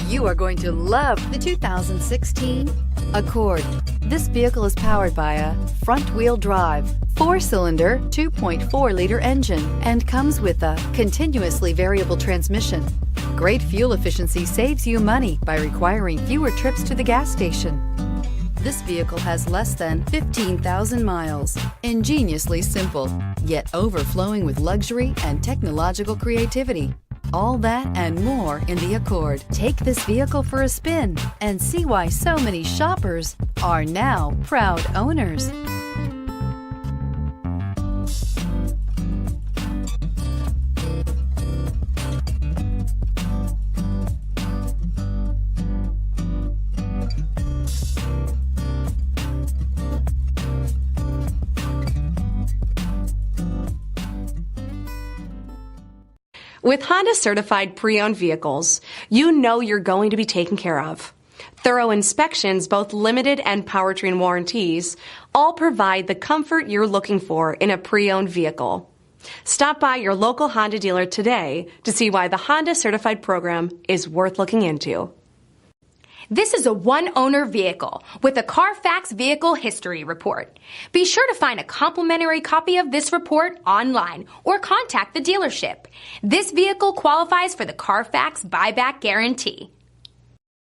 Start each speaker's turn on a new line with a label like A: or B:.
A: You are going to love the 2016 Accord. This vehicle is powered by a front-wheel drive, 4-cylinder, 2.4-liter engine, and comes with a continuously variable transmission. Great fuel efficiency saves you money by requiring fewer trips to the gas station. This vehicle has less than 15,000 miles. Ingeniously simple, yet overflowing with luxury and technological creativity. All that and more in the Accord. Take this vehicle for a spin and see why so many shoppers are now proud owners.
B: With Honda certified pre-owned vehicles, you know you're going to be taken care of. Thorough inspections, both limited and powertrain warranties, all provide the comfort you're looking for in a pre-owned vehicle. Stop by your local Honda dealer today to see why the Honda certified program is worth looking into.
C: This is a one-owner vehicle with a CARFAX Vehicle History Report. Be sure to find a complimentary copy of this report online or contact the dealership. This vehicle qualifies for the CARFAX Buyback Guarantee.